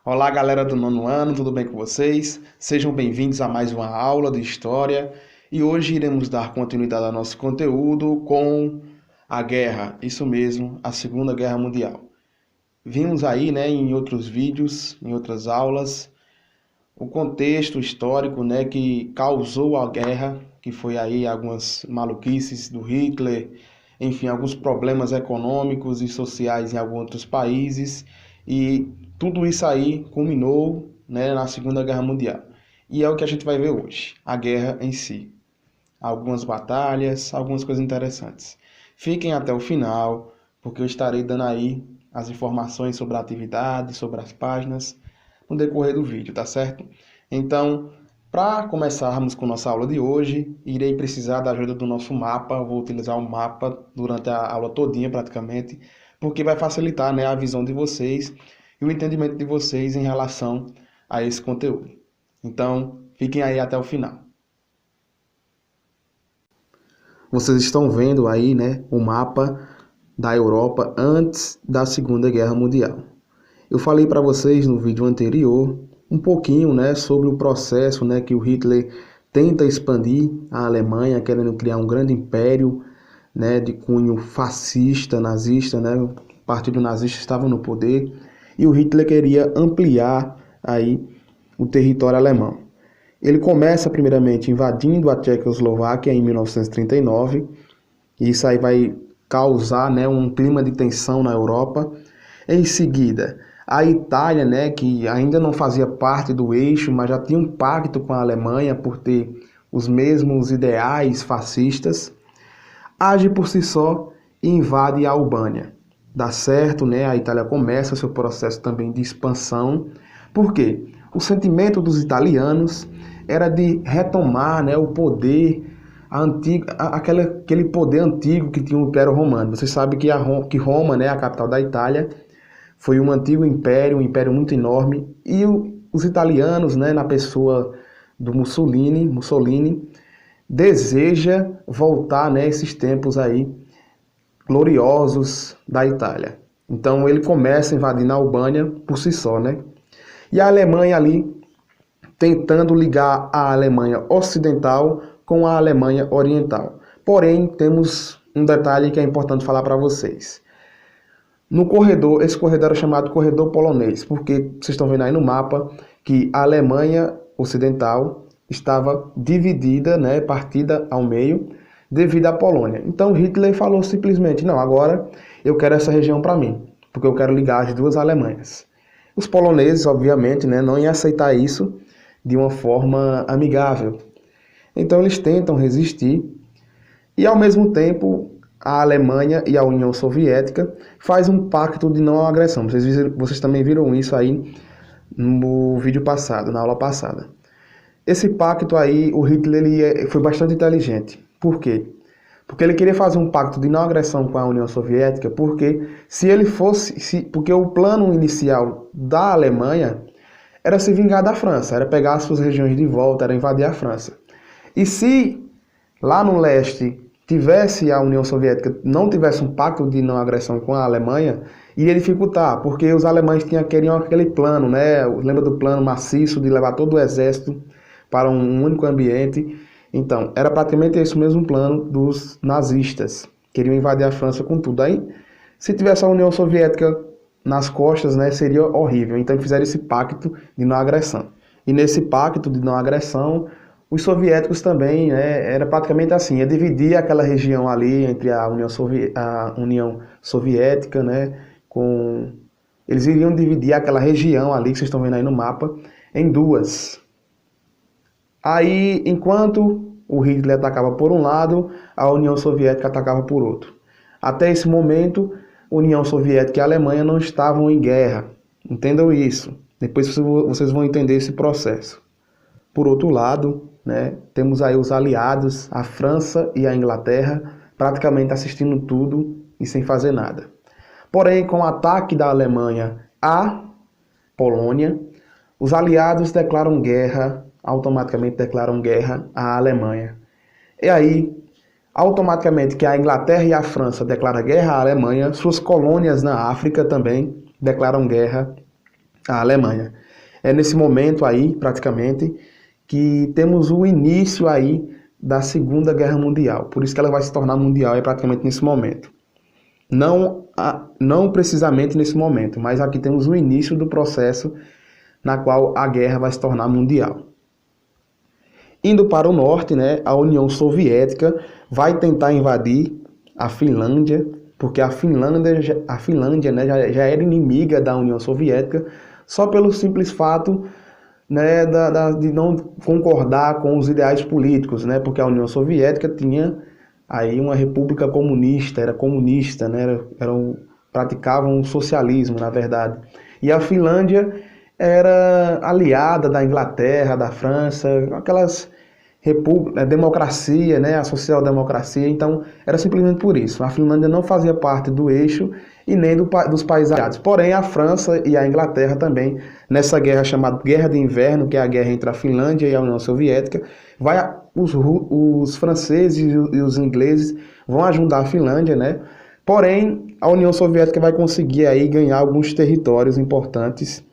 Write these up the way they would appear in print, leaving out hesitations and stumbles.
Olá, galera do nono ano, tudo bem com vocês? Sejam bem-vindos a mais uma aula de História e hoje iremos dar continuidade ao nosso conteúdo com a guerra, isso mesmo, a Segunda Guerra Mundial. Vimos aí, em outros vídeos, em outras aulas, o contexto histórico, que causou a guerra, que foi aí algumas maluquices do Hitler, enfim, alguns problemas econômicos e sociais em alguns outros países, e tudo isso aí culminou, na Segunda Guerra Mundial. E é o que a gente vai ver hoje, a guerra em si. Algumas batalhas, algumas coisas interessantes. Fiquem até o final, porque eu estarei dando aí as informações sobre a atividade, sobre as páginas, no decorrer do vídeo, tá certo? Então, para começarmos com nossa aula de hoje, irei precisar da ajuda do nosso mapa. Vou utilizar o mapa durante a aula todinha praticamente, porque vai facilitar, a visão de vocês e o entendimento de vocês em relação a esse conteúdo. Então, fiquem aí até o final. Vocês estão vendo aí, o mapa da Europa antes da Segunda Guerra Mundial. Eu falei para vocês no vídeo anterior um pouquinho, sobre o processo, que o Hitler tenta expandir a Alemanha, querendo criar um grande império, de cunho fascista, nazista, O Partido Nazista estava no poder e o Hitler queria ampliar aí o território alemão. Ele começa primeiramente invadindo a Tchecoslováquia em 1939, e isso aí vai causar, um clima de tensão na Europa. Em seguida, a Itália, que ainda não fazia parte do eixo, mas já tinha um pacto com a Alemanha por ter os mesmos ideais fascistas, age por si só e invade a Albânia. Dá certo, a Itália começa seu processo também de expansão. Por quê? O sentimento dos italianos era de retomar, o poder aquele poder antigo que tinha o Império Romano. Você sabe que Roma, a capital da Itália, foi um antigo império, um império muito enorme, e os italianos, na pessoa do Mussolini, deseja voltar, esses tempos aí gloriosos da Itália. Então ele começa invadindo a Albânia por si só, E a Alemanha ali tentando ligar a Alemanha Ocidental com a Alemanha Oriental. Porém, temos um detalhe que é importante falar para vocês. No corredor, esse corredor era chamado corredor polonês, porque vocês estão vendo aí no mapa que a Alemanha Ocidental estava dividida, partida ao meio, devido à Polônia. Então Hitler falou simplesmente, não, agora eu quero essa região para mim, porque eu quero ligar as duas Alemanhas. Os poloneses, obviamente, não iam aceitar isso de uma forma amigável. Então eles tentam resistir e, ao mesmo tempo, a Alemanha e a União Soviética faz um pacto de não agressão. Vocês também viram isso aí no vídeo passado, na aula passada. Esse pacto aí, o Hitler foi bastante inteligente. Por quê? Porque ele queria fazer um pacto de não agressão com a União Soviética, porque porque o plano inicial da Alemanha era se vingar da França, era pegar as suas regiões de volta, era invadir a França. E se lá no leste a União Soviética não tivesse um pacto de não agressão com a Alemanha, iria dificultar, porque os alemães queriam aquele plano, Lembra do plano maciço de levar todo o exército para um único ambiente? Então, era praticamente esse o mesmo plano dos nazistas. Queriam invadir a França com tudo. Aí, se tivesse a União Soviética nas costas, seria horrível. Então, fizeram esse pacto de não agressão. E nesse pacto de não agressão, os soviéticos também, era praticamente assim, ia dividir aquela região ali entre a União Soviética, eles iriam dividir aquela região ali que vocês estão vendo aí no mapa em duas. Aí, enquanto o Hitler atacava por um lado, a União Soviética atacava por outro. Até esse momento, União Soviética e a Alemanha não estavam em guerra. Entendam isso. Depois vocês vão entender esse processo. Por outro lado, temos aí os aliados, a França e a Inglaterra, praticamente assistindo tudo e sem fazer nada. Porém, com o ataque da Alemanha à Polônia, os aliados automaticamente declaram guerra à Alemanha. E aí, automaticamente que a Inglaterra e a França declaram guerra à Alemanha, suas colônias na África também declaram guerra a Alemanha. É nesse momento aí, praticamente, que temos o início aí da Segunda Guerra Mundial. Por isso que ela vai se tornar mundial é praticamente nesse momento. Não precisamente nesse momento, mas aqui temos o início do processo na qual a guerra vai se tornar mundial. Indo para o norte, né, a União Soviética vai tentar invadir a Finlândia, porque a Finlândia, né, já era inimiga da União Soviética, só pelo simples fato, né, de não concordar com os ideais políticos, né, porque a União Soviética tinha aí uma república comunista, era comunista, né, praticavam o socialismo, na verdade. E a Finlândia era aliada da Inglaterra, da França, aquelas democracia, né, a social-democracia, então era simplesmente por isso. A Finlândia não fazia parte do eixo e nem dos países aliados. Porém, a França e a Inglaterra também, nessa guerra chamada Guerra de Inverno, que é a guerra entre a Finlândia e a União Soviética, os franceses e os ingleses vão ajudar a Finlândia, né? Porém, a União Soviética vai conseguir aí ganhar alguns territórios importantes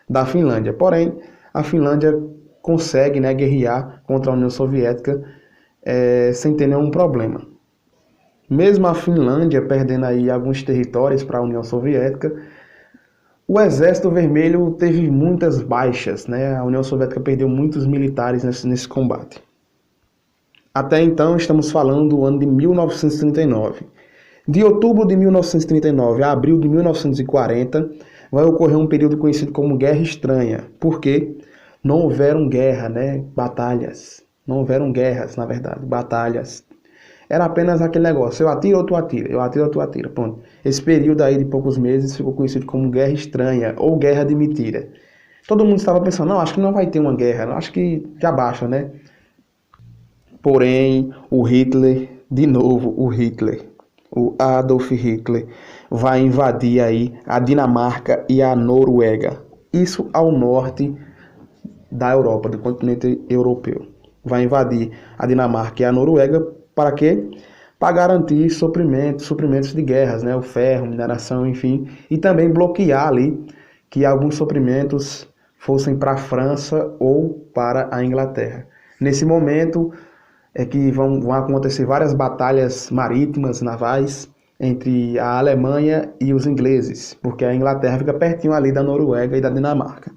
da Finlândia. Porém, a Finlândia consegue, né, guerrear contra a União Soviética sem ter nenhum problema. Mesmo a Finlândia perdendo aí alguns territórios para a União Soviética, o Exército Vermelho teve muitas baixas, né? A União Soviética perdeu muitos militares nesse combate. Até então, estamos falando do ano de 1939. De outubro de 1939 a abril de 1940, vai ocorrer um período conhecido como Guerra Estranha. Por quê? Não houveram guerra, né? Batalhas. Não houveram guerras, na verdade, batalhas. Era apenas aquele negócio, eu atiro ou tu atira, eu atiro ou tu atira, pronto. Esse período aí de poucos meses ficou conhecido como Guerra Estranha ou Guerra de Mentira. Todo mundo estava pensando, não, acho que não vai ter uma guerra, acho que já baixa, né? Porém, o Hitler, de novo, o Adolf Hitler, vai invadir aí a Dinamarca e a Noruega. Isso ao norte da Europa, do continente europeu. Vai invadir a Dinamarca e a Noruega para quê? Para garantir suprimentos de guerras, né? O ferro, mineração, enfim, e também bloquear ali que alguns suprimentos fossem para a França ou para a Inglaterra. Nesse momento é que vão acontecer várias batalhas marítimas, navais, entre a Alemanha e os ingleses, porque a Inglaterra fica pertinho ali da Noruega e da Dinamarca.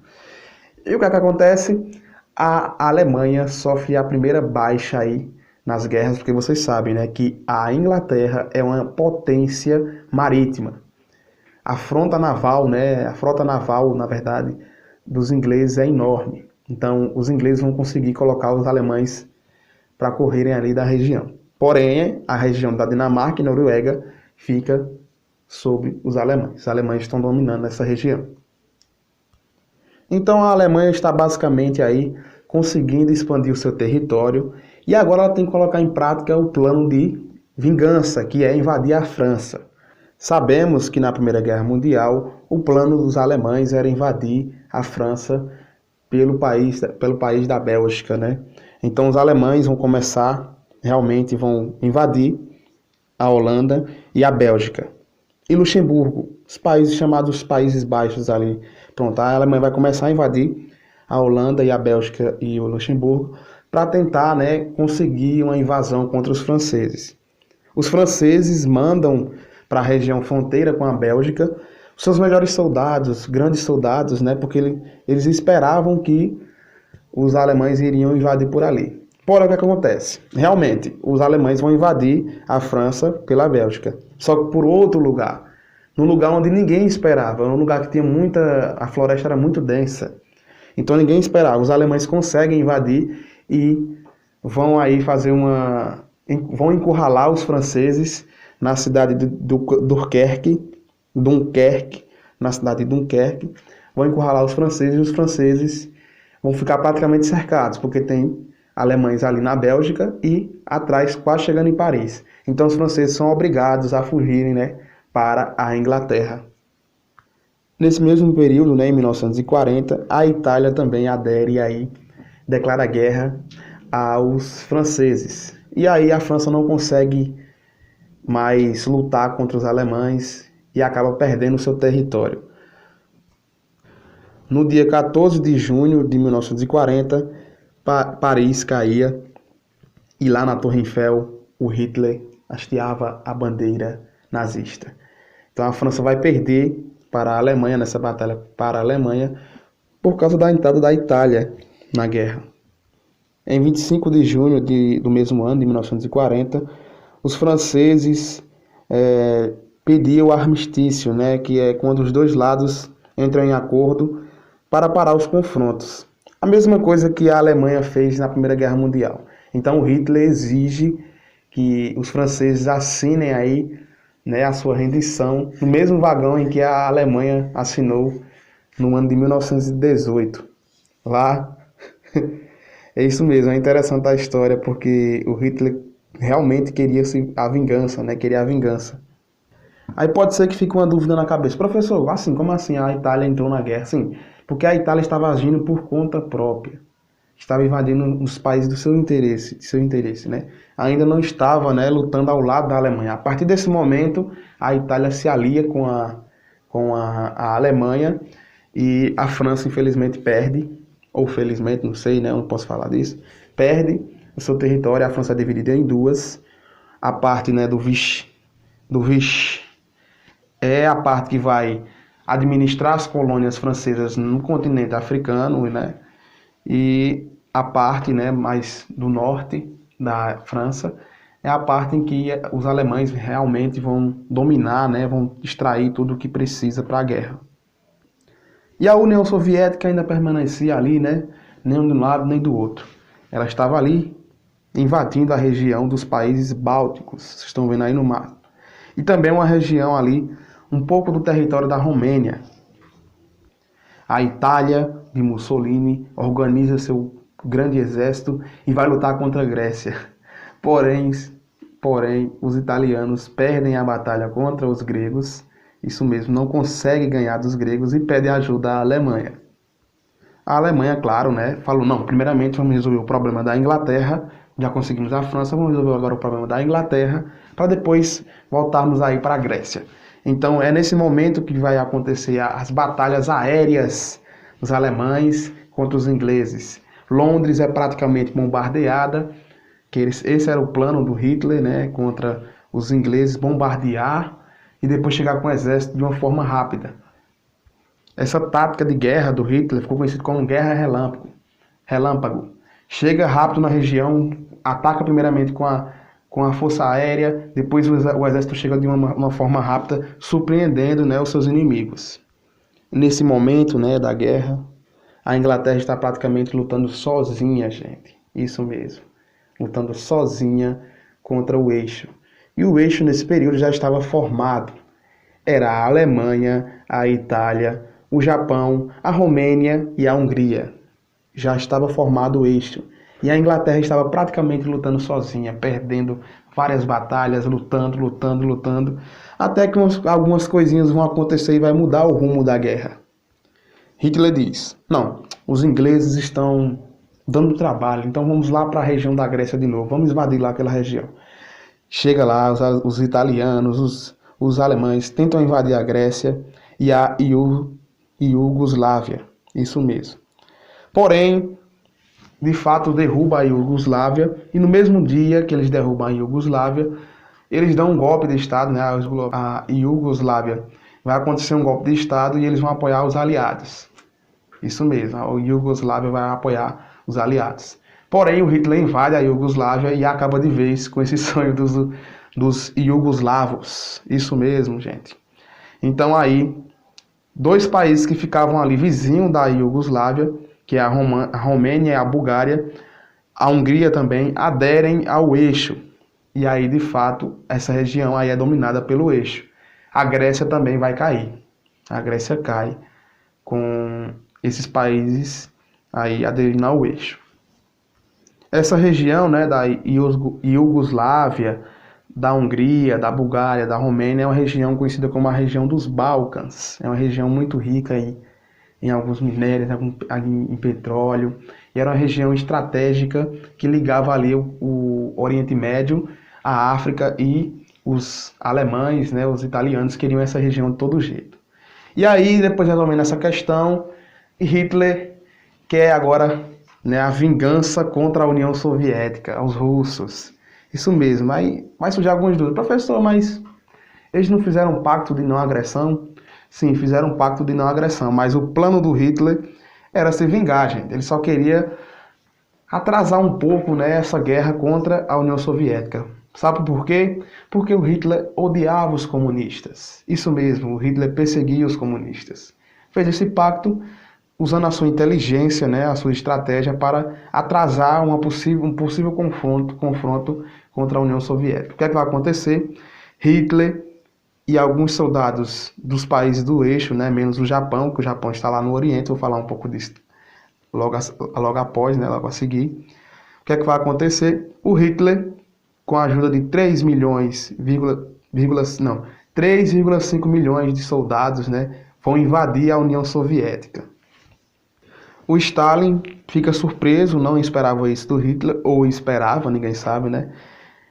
E o que é que acontece? A Alemanha sofre a primeira baixa aí nas guerras, porque vocês sabem, né, que a Inglaterra é uma potência marítima. A frota naval, na verdade, dos ingleses é enorme. Então, os ingleses vão conseguir colocar os alemães para correrem ali da região. Porém, a região da Dinamarca e Noruega fica sob os alemães. Os alemães estão dominando essa região. Então, a Alemanha está basicamente aí conseguindo expandir o seu território e agora ela tem que colocar em prática o plano de vingança, que é invadir a França. Sabemos que na Primeira Guerra Mundial o plano dos alemães era invadir a França pelo país da Bélgica, né? Então os alemães vão invadir a Holanda e a Bélgica. E Luxemburgo, os países chamados Países Baixos ali. Pronto, a Alemanha vai começar a invadir a Holanda e a Bélgica e o Luxemburgo para tentar, né, conseguir uma invasão contra os franceses. Os franceses mandam para a região fronteira com a Bélgica os seus melhores soldados, grandes soldados, né, porque eles esperavam que os alemães iriam invadir por ali. Porém, o que acontece? Realmente, os alemães vão invadir a França pela Bélgica, só que por outro lugar, num lugar onde ninguém esperava, um lugar que tinha a floresta era muito densa. Então ninguém esperava. Os alemães conseguem invadir e vão aí vão encurralar os franceses na cidade de Dunkerque, na cidade de Dunkerque, vão encurralar os franceses e os franceses vão ficar praticamente cercados, porque tem alemães ali na Bélgica e atrás, quase chegando em Paris. Então os franceses são obrigados a fugirem, né, para a Inglaterra. Nesse mesmo período, né, em 1940, a Itália também adere e aí declara guerra aos franceses. E aí a França não consegue mais lutar contra os alemães e acaba perdendo o seu território. No dia 14 de junho de 1940, Paris caía e lá na Torre Eiffel o Hitler hasteava a bandeira nazista. Então a França vai perder para a Alemanha nessa batalha para a Alemanha por causa da entrada da Itália na guerra. Em 25 de junho do mesmo ano, de 1940, os franceses pediam o armistício, né, que é quando os dois lados entram em acordo para parar os confrontos. A mesma coisa que a Alemanha fez na Primeira Guerra Mundial. Então o Hitler exige que os franceses assinem aí, né, a sua rendição no mesmo vagão em que a Alemanha assinou no ano de 1918. Lá, é isso mesmo, é interessante a história, porque o Hitler realmente queria a vingança, né, queria a vingança. Aí pode ser que fique uma dúvida na cabeça. Professor, assim, como assim a Itália entrou na guerra? Sim, porque a Itália estava agindo por conta própria. Estava invadindo os países do seu interesse, né? Ainda não estava, né, lutando ao lado da Alemanha. A partir desse momento, a Itália se alia com a Alemanha e a França, infelizmente, perde, ou felizmente, não sei, né, eu não posso falar disso, perde o seu território. A França é dividida em duas. A parte, né, do Vichy é a parte que vai administrar as colônias francesas no continente africano, né? E a parte, né, mais do norte da França é a parte em que os alemães realmente vão dominar, né, vão extrair tudo o que precisa para a guerra. E a União Soviética ainda permanecia ali, né, nem de um lado nem do outro. Ela estava ali invadindo a região dos países bálticos, vocês estão vendo aí no mapa. E também uma região ali, um pouco do território da Romênia. A Itália de Mussolini organiza seu grande exército e vai lutar contra a Grécia. Porém, os italianos perdem a batalha contra os gregos, isso mesmo, não conseguem ganhar dos gregos e pedem ajuda à Alemanha. A Alemanha, claro, né, falou, não, primeiramente vamos resolver o problema da Inglaterra, já conseguimos a França, vamos resolver agora o problema da Inglaterra, para depois voltarmos aí para a Grécia. Então é nesse momento que vai acontecer as batalhas aéreas dos alemães contra os ingleses. Londres é praticamente bombardeada, que esse era o plano do Hitler, né, contra os ingleses, bombardear e depois chegar com o exército de uma forma rápida. Essa tática de guerra do Hitler ficou conhecida como guerra relâmpago. Chega rápido na região, ataca primeiramente com a força aérea, depois o exército chega de uma forma rápida, surpreendendo, né, os seus inimigos. Nesse momento, né, da guerra, a Inglaterra está praticamente lutando sozinha, gente. Isso mesmo. Lutando sozinha contra o eixo. E o eixo nesse período já estava formado. Era a Alemanha, a Itália, o Japão, a Romênia e a Hungria. Já estava formado o eixo. E a Inglaterra estava praticamente lutando sozinha, perdendo várias batalhas, lutando, até que algumas coisinhas vão acontecer e vai mudar o rumo da guerra. Hitler diz, não, os ingleses estão dando trabalho, então vamos lá para a região da Grécia de novo, vamos invadir lá aquela região. Chega lá, os italianos, os alemães tentam invadir a Grécia e a Iugoslávia, isso mesmo. Porém, de fato derruba a Iugoslávia e no mesmo dia que eles derrubam a Iugoslávia, eles dão um golpe de Estado, né? A Iugoslávia vai acontecer um golpe de Estado e eles vão apoiar os aliados. Isso mesmo, a Iugoslávia vai apoiar os aliados. Porém, o Hitler invade a Iugoslávia e acaba de vez com esse sonho dos iugoslavos. Isso mesmo, gente. Então aí, dois países que ficavam ali vizinhos da Iugoslávia, que é a Romênia e a Bulgária, a Hungria também, aderem ao eixo. E aí, de fato, essa região aí é dominada pelo eixo. A Grécia também vai cair. A Grécia cai com esses países aí aderindo ao eixo. Essa região, né, da Iugoslávia, da Hungria, da Bulgária, da Romênia, é uma região conhecida como a região dos Balcãs. É uma região muito rica em alguns minérios, em petróleo. E era uma região estratégica que ligava ali o Oriente Médio, a África, e os alemães, né, os italianos queriam essa região de todo jeito. E aí, depois resolvendo essa questão, E Hitler quer agora, né, a vingança contra a União Soviética, os russos. Isso mesmo. Aí vai surgir algumas dúvidas. Professor, mas eles não fizeram um pacto de não agressão? Sim, fizeram um pacto de não agressão, mas o plano do Hitler era se vingar, gente. Ele só queria atrasar um pouco, né, essa guerra contra a União Soviética. Sabe por quê? Porque o Hitler odiava os comunistas. Isso mesmo, o Hitler perseguia os comunistas. Fez esse pacto usando a sua inteligência, né, a sua estratégia para atrasar um possível confronto contra a União Soviética. O que é que vai acontecer? Hitler e alguns soldados dos países do eixo, né, menos o Japão, que o Japão está lá no Oriente, vou falar um pouco disso logo após, né, logo a seguir. O que é que vai acontecer? O Hitler, com a ajuda de 3,5 milhões de soldados, né, vão invadir a União Soviética. O Stalin fica surpreso, não esperava isso do Hitler, ou esperava, ninguém sabe, né?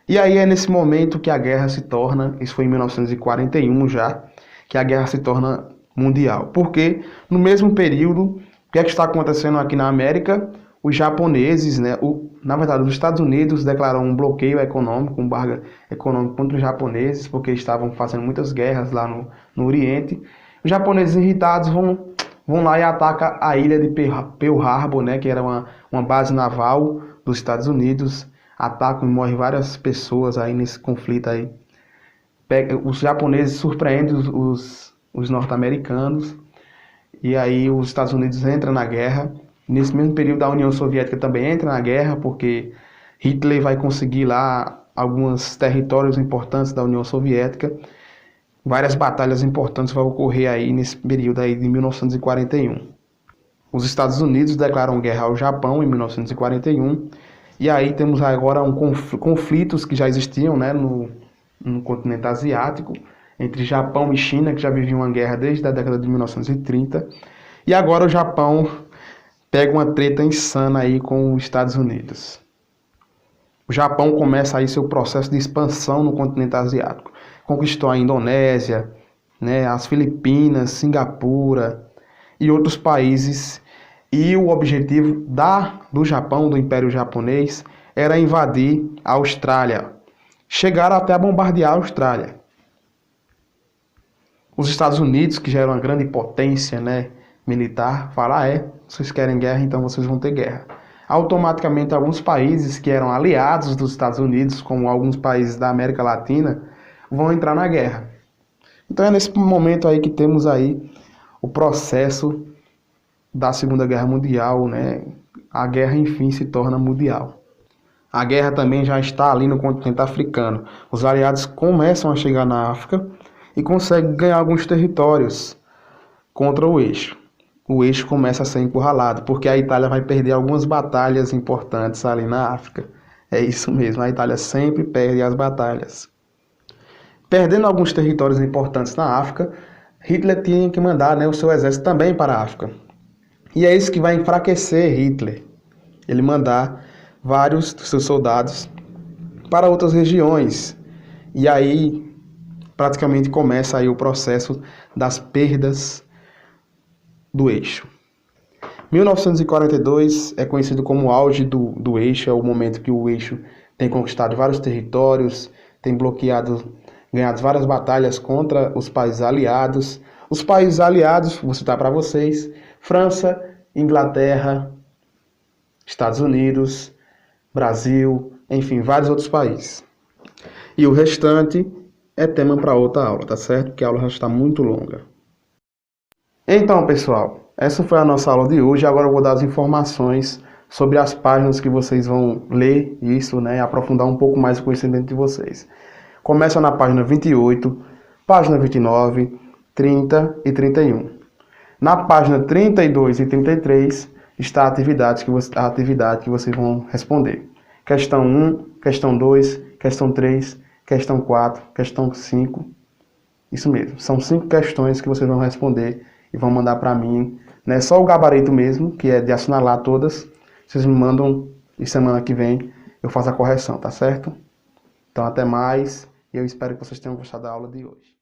E aí é nesse momento que a guerra se torna, isso foi em 1941 já, que a guerra se torna mundial. Porque no mesmo período, o que é que está acontecendo aqui na América? Os japoneses, né, na verdade, os Estados Unidos declararam um bloqueio econômico, um embargo econômico contra os japoneses, porque estavam fazendo muitas guerras lá no Oriente. Os japoneses irritados vão lá e atacam a ilha de Pearl Harbor, né, que era uma base naval dos Estados Unidos. Atacam e morrem várias pessoas aí nesse conflito aí. Os japoneses surpreendem os norte-americanos e aí os Estados Unidos entram na guerra. Nesse mesmo período a União Soviética também entra na guerra, porque Hitler vai conseguir lá alguns territórios importantes da União Soviética. Várias batalhas importantes vão ocorrer aí nesse período aí de 1941. Os Estados Unidos declaram guerra ao Japão em 1941. E aí temos agora conflitos que já existiam, né, no continente asiático, entre Japão e China, que já viviam uma guerra desde a década de 1930. E agora o Japão pega uma treta insana aí com os Estados Unidos. O Japão começa aí seu processo de expansão no continente asiático. Conquistou a Indonésia, né, as Filipinas, Singapura e outros países. E o objetivo do Japão, do Império Japonês, era invadir a Austrália. Chegaram até a bombardear a Austrália. Os Estados Unidos, que já era uma grande potência, né, militar, falaram, vocês querem guerra, então vocês vão ter guerra. Automaticamente, alguns países que eram aliados dos Estados Unidos, como alguns países da América Latina, vão entrar na guerra. Então é nesse momento aí que temos aí o processo da Segunda Guerra Mundial, né? A guerra, enfim, se torna mundial. A guerra também já está ali no continente africano. Os aliados começam a chegar na África e conseguem ganhar alguns territórios contra o eixo. O eixo começa a ser encurralado, porque a Itália vai perder algumas batalhas importantes ali na África. É isso mesmo, a Itália sempre perde as batalhas. Perdendo alguns territórios importantes na África, Hitler tinha que mandar, né, o seu exército também para a África. E é isso que vai enfraquecer Hitler. Ele mandar vários dos seus soldados para outras regiões. E aí praticamente começa aí o processo das perdas do eixo. 1942 é conhecido como o auge do eixo, é o momento que o eixo tem conquistado vários territórios, tem ganhado várias batalhas contra os países aliados. Os países aliados, vou citar para vocês: França, Inglaterra, Estados Unidos, Brasil, enfim, vários outros países. E o restante é tema para outra aula, tá certo? Porque a aula já está muito longa. Então, pessoal, essa foi a nossa aula de hoje. Agora eu vou dar as informações sobre as páginas que vocês vão ler isso, né? E aprofundar um pouco mais o conhecimento de vocês. Começa na página 28, página 29, 30 e 31. Na página 32 e 33 está a atividade que vocês vão responder. Questão 1, questão 2, questão 3, questão 4, questão 5. Isso mesmo, são 5 questões que vocês vão responder e vão mandar para mim. Não é só o gabarito mesmo, que é de assinalar todas. Vocês me mandam e semana que vem eu faço a correção, tá certo? Então até mais e eu espero que vocês tenham gostado da aula de hoje.